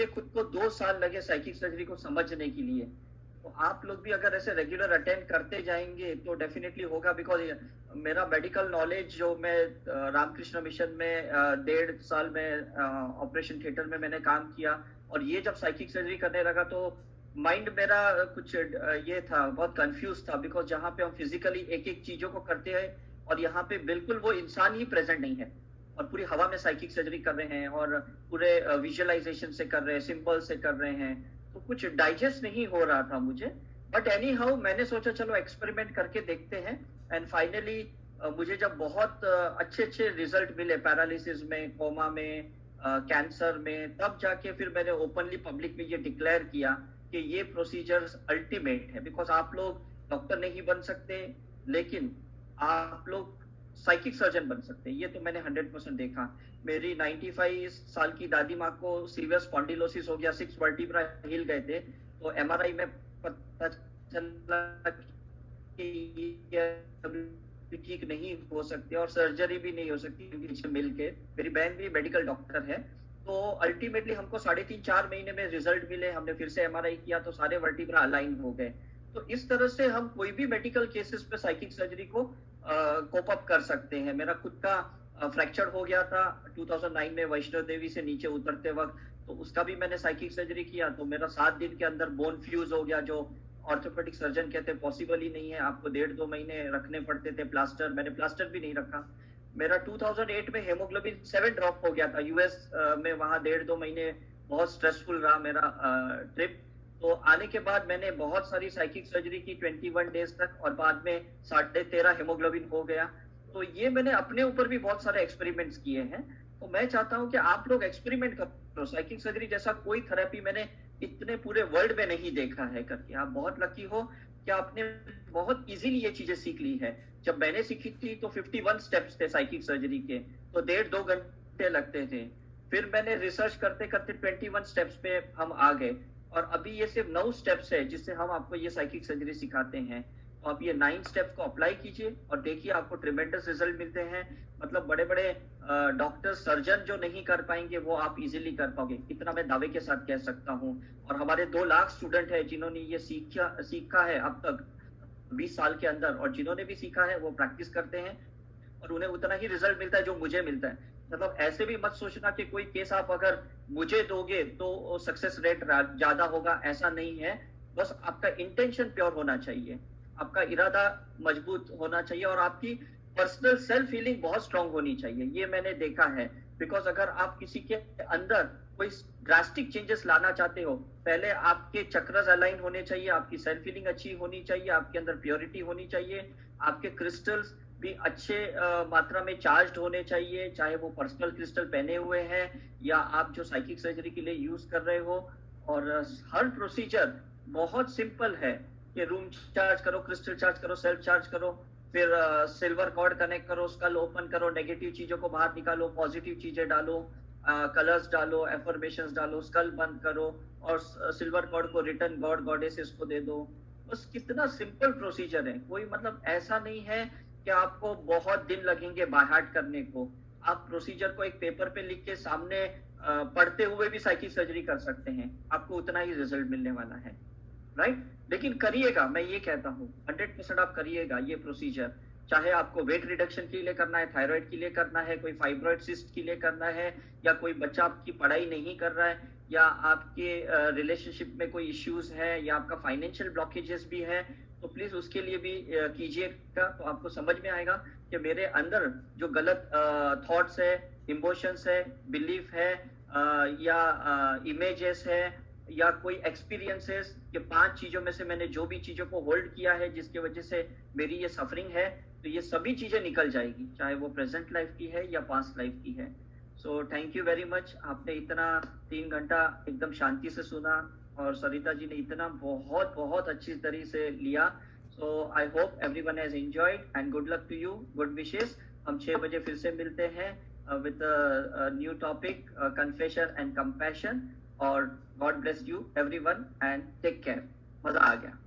खुद को 2 साल लगे साइकिक सर्जरी को समझने के लिए। तो आप लोग भी अगर ऐसे रेगुलर अटेंड करते जाएंगे तो डेफिनेटली होगा, बिकॉज मेरा मेडिकल नॉलेज जो मैं रामकृष्ण मिशन में 1.5 साल में ऑपरेशन थिएटर में मैंने काम किया, और ये जब साइकिक सर्जरी करने लगा तो माइंड मेरा कुछ ये था, बहुत कंफ्यूज था, बिकॉज जहाँ पे हम फिजिकली एक एक चीजों को करते हैं और यहाँ पे बिल्कुल वो इंसान ही प्रेजेंट नहीं है, और पूरी हवा में साइकिक सर्जरी कर रहे हैं और पूरे विजुअलाइजेशन से कर रहे हैं, सिंबल से कर रहे हैं, तो कुछ डाइजेस्ट नहीं हो रहा था मुझे। बट एनी हाउ मैंने सोचा चलो एक्सपेरिमेंट करके देखते हैं, एंड फाइनली मुझे जब बहुत अच्छे अच्छे रिजल्ट मिले पैरालिसिस में, कोमा में, कैंसर में, तब जाके फिर मैंने ओपनली पब्लिक में ये डिक्लेयर किया कि ये प्रोसीजर अल्टीमेट है। बिकॉज आप लोग डॉक्टर नहीं बन सकते, लेकिन आप लोग साइकिक सर्जन बन सकते हैं, ये तो मैंने 100% देखा। मेरी 95 साल की दादी माँ को सीवियर स्पॉन्डिलोसिस हो गया, 6 वर्टिब्रा हिल गए थे, तो एमआरआई में पता चला कि ठीक नहीं हो सकते और सर्जरी भी नहीं हो सकती, क्योंकि मिलके मेरी बहन भी मेडिकल डॉक्टर है। तो अल्टीमेटली हमको 3.5-4 महीने में रिजल्ट मिले, हमने फिर से एमआरआई किया तो सारे वर्टिब्रा अलाइन हो गए। तो इस तरह से हम कोई भी मेडिकल केसेस पे साइकिक सर्जरी को कोप अप कर सकते हैं। मेरा खुद का फ्रैक्चर हो गया था 2009 में वैष्णो देवी से नीचे उतरते वक्त, तो उसका भी मैंने साइकिक सर्जरी किया, तो मेरा 7 दिन के अंदर बोन फ्यूज हो गया, जो ऑर्थोपेडिक सर्जन कहते हैं पॉसिबल ही नहीं है, आपको 1.5-2 महीने रखने पड़ते थे प्लास्टर, मैंने प्लास्टर भी नहीं रखा। मेरा 2008 में हेमोग्लोबिन 7 ड्रॉप हो गया था यूएस में, वहां 1.5-2 महीने बहुत स्ट्रेसफुल रहा मेरा ट्रिप। तो आने के बाद मैंने बहुत सारी साइकिक सर्जरी की 21 डेज तक, और बाद में 13.5 हेमोग्लोबिन हो गया। तो ये मैंने अपने ऊपर भी बहुत सारे एक्सपेरिमेंट्स किए हैं। तो मैं चाहता हूं कि आप लोग एक्सपेरिमेंट करो, साइकिक सर्जरी जैसा कोई थेरेपी मैंने इतने पूरे वर्ल्ड में नहीं देखा है करके। आप बहुत लकी हो कि आपने बहुत इजीली ये चीजें सीख ली है। जब मैंने सीखी थी तो 51 स्टेप्स थे साइकिक सर्जरी के, तो 1.5-2 घंटे लगते थे। फिर मैंने रिसर्च करते करते 21 स्टेप्स पे हम आ गए, और अभी ये सिर्फ 9 स्टेप्स है जिससे हम आपको ये साइकिक सर्जरी सिखाते हैं। तो आप ये 9 स्टेप्स को अप्लाई कीजिए और देखिए आपको ट्रिमेंडस रिजल्ट मिलते हैं। मतलब बड़े बड़े डॉक्टर सर्जन जो नहीं कर पाएंगे वो आप इजीली कर पाओगे, इतना मैं दावे के साथ कह सकता हूँ। और हमारे 2 लाख स्टूडेंट है जिन्होंने ये सीखा है अब तक 20 साल के अंदर, और जिन्होंने भी सीखा है वो प्रैक्टिस करते हैं और उन्हें उतना ही रिजल्ट मिलता है जो मुझे मिलता है। मतलब ऐसे भी मत सोचना कि कोई केस आप अगर मुझे दोगे तो सक्सेस रेट ज्यादा होगा, ऐसा नहीं है। बस आपका इंटेंशन प्योर होना चाहिए, आपका इरादा मजबूत होना चाहिए, और आपकी पर्सनल सेल्फ फीलिंग बहुत स्ट्रांग होनी चाहिए। ये मैंने देखा है, बिकॉज अगर आप किसी के अंदर कोई ड्रास्टिक चेंजेस लाना चाहते हो, पहले आपके चक्रस अलाइन होने चाहिए, आपकी सेल्फ फीलिंग अच्छी होनी चाहिए, आपके अंदर प्योरिटी होनी चाहिए, आपके क्रिस्टल्स भी अच्छे मात्रा में चार्ज्ड होने चाहिए, चाहे वो पर्सनल क्रिस्टल पहने हुए हैं या आप जो साइकिक सर्जरी के लिए यूज कर रहे हो। और हर प्रोसीजर बहुत सिंपल है कि रूम चार्ज करो, क्रिस्टल चार्ज करो, सेल्फ चार्ज करो, फिर सिल्वर कॉर्ड कनेक्ट करो, स्कल ओपन करो, नेगेटिव चीजों को बाहर निकालो, पॉजिटिव चीजें डालो, कलर्स डालो, एफर्मेशंस डालो, स्कल बंद करो, और सिल्वर कॉर्ड को रिटर्न गॉड गॉडेसेस को दे दो। बस कितना सिंपल प्रोसीजर है, कोई मतलब ऐसा नहीं है कि आपको बहुत दिन लगेंगे बाय हार्ट करने को। आप प्रोसीजर को एक पेपर पे लिख के सामने पढ़ते हुए भी साइकिक सर्जरी कर सकते हैं, आपको उतना ही रिजल्ट मिलने वाला है, राइट? लेकिन करिएगा, मैं ये कहता हूँ 100% आप करिएगा ये प्रोसीजर, चाहे आपको वेट रिडक्शन के लिए करना है, थायराइड के लिए करना है, कोई फाइब्रॉइड सिस्ट के लिए करना है, या कोई बच्चा आपकी पढ़ाई नहीं कर रहा है, या आपके रिलेशनशिप में कोई इश्यूज है, या आपका फाइनेंशियल ब्लॉकेजेस भी है, तो प्लीज उसके लिए भी कीजिएगा। तो आपको समझ में आएगा कि मेरे अंदर जो गलत थॉट्स है, इमोशंस है, बिलीफ है, या इमेजेस है, या कोई एक्सपीरियंसेस, ये 5 चीजों में से मैंने जो भी चीजों को होल्ड किया है जिसकी वजह से मेरी ये सफरिंग है, तो ये सभी चीजें निकल जाएगी, चाहे वो प्रेजेंट लाइफ की है या पास्ट लाइफ की है। So thank you very much, आपने इतना 3 घंटा एकदम शांति से सुना, और सरिता जी ने इतना बहुत बहुत अच्छी तरीके से लिया। So I hope everyone has enjoyed, and good luck to you, good wishes. हम 6 बजे फिर से मिलते हैं with new topic, confession and compassion. और God bless you everyone and take care. मजा आ गया।